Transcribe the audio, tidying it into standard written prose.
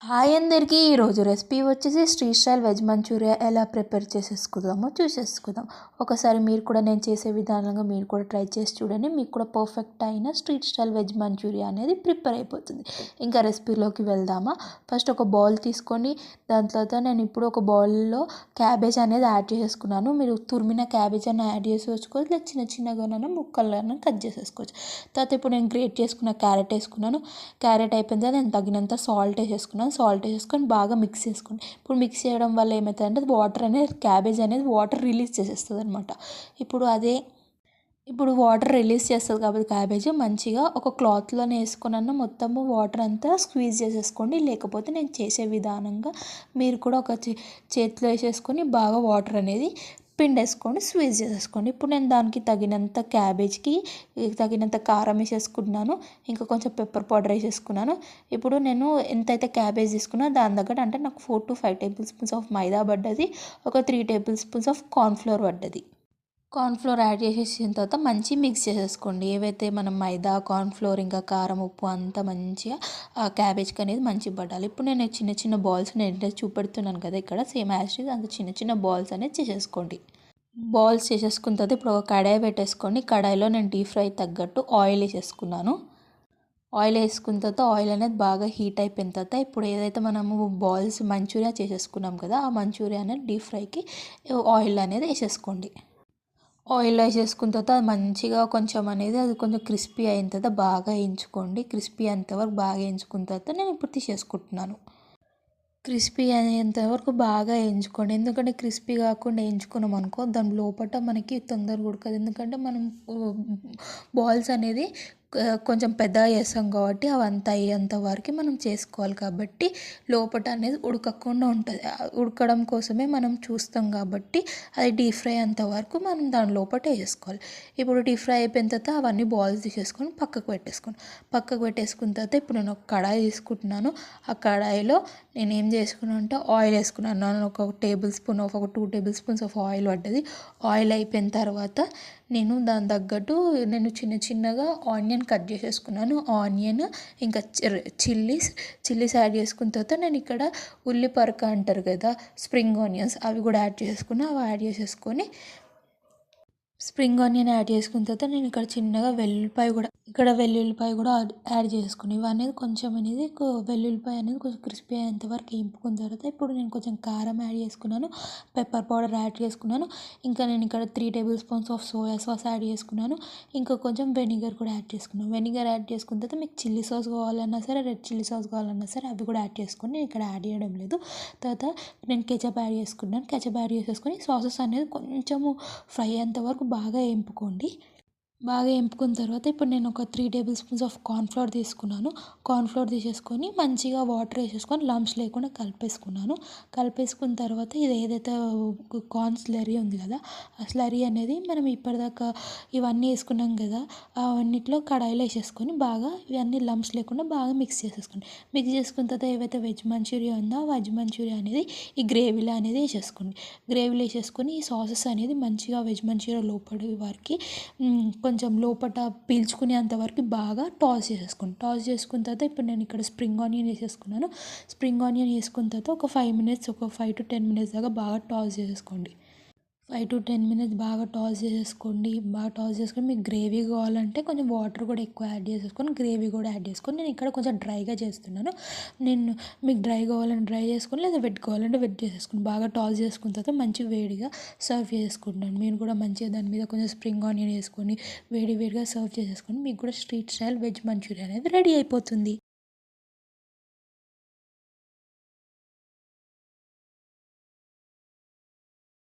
Hi అందరికీ ఈరోజు recipe వచ్చేసి స్ట్రీట్ స్టైల్ వెజ్ మంచూరియా ఎలా ప్రిపేర్ చేసేసుకుందామో చూసేసుకుందాం. ఒకసారి మీరు కూడా నేను చేసే విధానంగా మీరు కూడా ట్రై చేసి చూడండి. మీకు కూడా పర్ఫెక్ట్ అయిన స్ట్రీట్ స్టైల్ వెజ్ మంచూరియా అనేది ప్రిపేర్ అయిపోతుంది. ఇంకా రెసిపీలోకి వెళ్దామా? ఫస్ట్ ఒక బౌల్ తీసుకొని దాని తర్వాత నేను ఇప్పుడు ఒక బౌల్లో క్యాబేజ్ అనేది యాడ్ చేసేసుకున్నాను. మీరు తురిమిన క్యాబేజ్ అని యాడ్ చేసేసుకోవచ్చు, లేదా చిన్న చిన్నగానైనా ముక్కలను కట్ చేసేసుకోవచ్చు. తర్వాత ఇప్పుడు నేను గ్రేట్ చేసుకున్న క్యారెట్ వేసుకున్నాను. క్యారెట్ అయిపోయిన తర్వాత నేను తగినంత సాల్ట్ వేసేసుకున్నాను. సాల్ట్ వేసుకొని బాగా మిక్స్ చేసుకోండి. ఇప్పుడు మిక్స్ చేయడం వల్ల ఏమవుతుందంటే వాటర్ అనేది క్యాబేజ్ అనేది వాటర్ రిలీజ్ చేసేస్తుంది అనమాట. ఇప్పుడు వాటర్ రిలీజ్ చేస్తుంది కాబట్టి క్యాబేజ్ మంచిగా ఒక క్లాత్లోనే వేసుకున్న మొత్తము వాటర్ అంతా స్క్వీజ్ చేసేసుకోండి. లేకపోతే నేను చేసే విధానంగా మీరు కూడా ఒక చేతిలో వేసేసుకొని బాగా వాటర్ అనేది పిండేసుకొని స్క్వీజ్ చేసేసుకోండి. ఇప్పుడు నేను దానికి తగినంత క్యాబేజ్కి తగినంత కారం వేసేసుకున్నాను. ఇంకా కొంచెం పెప్పర్ పౌడర్ వేసేసుకున్నాను. ఇప్పుడు నేను ఎంతైతే క్యాబేజ్ తీసుకున్నా దాని దగ్గర అంటే నాకు 4 to 5 టేబుల్ స్పూన్స్ ఆఫ్ మైదా పడ్డది, ఒక 3 టేబుల్ స్పూన్స్ ఆఫ్ కార్న్ఫ్లోర్ పడ్డది. కార్న్ఫ్లోర్ యాడ్ చేసేసిన తర్వాత మంచి మిక్స్ చేసేసుకోండి. ఏవైతే మనం మైదా, కార్న్ఫ్లోర్, ఇంకా కారం, ఉప్పు అంతా మంచిగా ఆ క్యాబేజ్కి అనేది మంచిగా పడాలి. ఇప్పుడు నేను చిన్న చిన్న బాల్స్ నేను చూపెడుతున్నాను కదా, ఇక్కడ సేమ్ యాజ్ ఇట్ ఈజ్ అంత చిన్న చిన్న బాల్స్ అనేది చేసేసుకోండి. బాల్స్ చేసేసుకున్న తర్వాత ఇప్పుడు ఒక కడాయి పెట్టేసుకోండి. కడాయిలో నేను డీప్ ఫ్రై తగ్గట్టు ఆయిల్ వేసేసుకున్నాను. ఆయిల్ వేసుకున్న తర్వాత ఆయిల్ అనేది బాగా హీట్ అయిపోయిన తర్వాత ఇప్పుడు ఏదైతే మనము బాల్స్ మంచూరియా చేసేసుకున్నాం కదా, ఆ మంచూరియా అనేది డీప్ ఫ్రైకి ఆయిల్ అనేది వేసేసుకోండి. ఆయిల్ వేసేసుకున్న తర్వాత అది మంచిగా కొంచెం అనేది అది కొంచెం క్రిస్పీ అయిన తర్వాత బాగా వేయించుకోండి. క్రిస్పీ అయ్యేంతవరకు బాగా వేయించుకున్న తర్వాత నేను ఇప్పుడు తీసేసుకుంటున్నాను. క్రిస్పీ అయ్యేంత వరకు బాగా వేయించుకోండి. ఎందుకంటే క్రిస్పీ కాకుండా వేయించుకున్నాం అనుకో దాని లోపల మనకి తొందరగా ఉడకదు. ఎందుకంటే మనం బాల్స్ అనేది కొంచెం పెద్దగా చేస్తాం కాబట్టి అవంతా అయ్యేంత వరకు మనం చేసుకోవాలి. కాబట్టి లోపల అనేది ఉడకకుండా ఉంటుంది. ఉడకడం కోసమే మనం చూస్తాం కాబట్టి అది డీప్ ఫ్రై అంత వరకు మనం దాని లోపల వేసుకోవాలి. ఇప్పుడు డీప్ ఫ్రై అయిపోయిన తర్వాత అవన్నీ బాల్స్ తీసేసుకొని పక్కకు పెట్టేసుకున్న తర్వాత ఇప్పుడు నేను ఒక కడాయి తీసుకుంటున్నాను. ఆ కడాయిలో నేను ఏం చేసుకున్నాను అంటే ఆయిల్ వేసుకున్నాను. ఒక 2 టేబుల్ స్పూన్స్ ఆఫ్ ఆయిల్ పడ్డది. ఆయిల్ అయిపోయిన తర్వాత నేను దాని తగ్గట్టు నేను చిన్న చిన్నగా ఆనియన్ కట్ చేసేసుకున్నాను. ఆనియన్ ఇంకా చిల్లీస్ యాడ్ చేసుకున్న తర్వాత నేను ఇక్కడ ఉల్లి పరక అంటారు కదా, స్ప్రింగ్ ఆనియన్స్, అవి కూడా యాడ్ చేసుకున్నా. అవి యాడ్ చేసేసుకొని స్ప్రింగ్ ఆనియన్ యాడ్ చేసుకున్న తర్వాత నేను ఇక్కడ చిన్నగా వెల్లుల్లిపాయ కూడా యాడ్ చేసుకుని ఇవన్నీ కొంచెం అనేది వెల్లుల్లిపాయ అనేది కొంచెం క్రిస్పీ అయ్యేంత వరకు వేపుకున్న తర్వాత ఇప్పుడు నేను కొంచెం కారం యాడ్ చేసుకున్నాను, పెప్పర్ పౌడర్ యాడ్ చేసుకున్నాను. ఇంకా నేను ఇక్కడ 3 table spoons of soya sauce add చేసుకున్నాను. ఇంకా కొంచెం వెనిగర్ కూడా యాడ్ చేసుకున్నాను. వెనిగర్ యాడ్ చేసుకున్న తర్వాత మీకు చిల్లీ సాస్ కావాలన్నా సరే, రెడ్ చిల్లీ సాస్ కావాలన్నా సరే అవి కూడా యాడ్ చేసుకొని నేను ఇక్కడ యాడ్ చేయడం లేదు. తర్వాత నేను కెచప్ యాడ్ చేసుకున్నాను. కెచప్ యాడ్ చేసేసుకొని సాసెస్ అనేది కొంచెము ఫ్రై అయ్యేంత వరకు బాగా వేపుకోండి. బాగా వేపుకున్న తర్వాత ఇప్పుడు నేను ఒక 3 టేబుల్ స్పూన్స్ ఆఫ్ కార్న్ఫ్లోర్ తీసుకున్నాను. కార్న్ఫ్లోర్ తీసేసుకొని మంచిగా వాటర్ వేసేసుకొని లంప్స్ లేకుండా కలిపేసుకున్న తర్వాత ఇది ఏదైతే కార్న్ స్లరీ ఉంది కదా, ఆ స్లరీ అనేది మనం ఇప్పటిదాకా ఇవన్నీ వేసుకున్నాం కదా, అవన్నిట్లో కడాయిలో వేసేసుకొని బాగా ఇవన్నీ లంప్స్ లేకుండా బాగా మిక్స్ చేసేసుకోండి. మిక్స్ చేసుకున్న తర్వాత ఏవైతే వెజ్ మంచూరియా ఉందో ఆ వెజ్ మంచూరియా అనేది ఈ గ్రేవీలో అనేది గ్రేవీలో వేసేసుకొని ఈ సాసెస్ అనేది మంచిగా వెజ్ మంచూరియా లోపలి వారికి కొంచెం లోపల పీల్చుకునేంత వరకు బాగా టాస్ చేసుకున్న తర్వాత ఇప్పుడు నేను ఇక్కడ స్ప్రింగ్ ఆనియన్ వేసేసుకున్నాను. స్ప్రింగ్ ఆనియన్ వేసుకున్న తర్వాత ఒక 5 to 10 మినిట్స్ దాకా బాగా టాస్ చేసేసుకోండి. 5 to 10 మినిట్స్ బాగా టాస్ చేసుకొని మీకు గ్రేవీ కావాలంటే కొంచెం వాటర్ కూడా ఎక్కువ యాడ్ చేసేసుకొని గ్రేవీ కూడా యాడ్ చేసుకొని నేను ఇక్కడ కొంచెం డ్రైగా చేస్తున్నాను. నేను మీకు డ్రై కావాలంటే డ్రై చేసుకొని, లేదా వెట్ కావాలంటే వెట్ చేసేసుకొని బాగా టాస్ చేసుకున్న తర్వాత మంచిగా వేడిగా సర్వ్ చేసుకుంటాను. మీరు కూడా మంచిగా దాని మీద కొంచెం స్ప్రింగ్ ఆనియన్ వేసుకొని వేడిగా సర్వ్ చేసేసుకొని మీకు కూడా స్ట్రీట్ స్టైల్ వెజ్ మంచూరియా అనేది రెడీ అయిపోతుంది.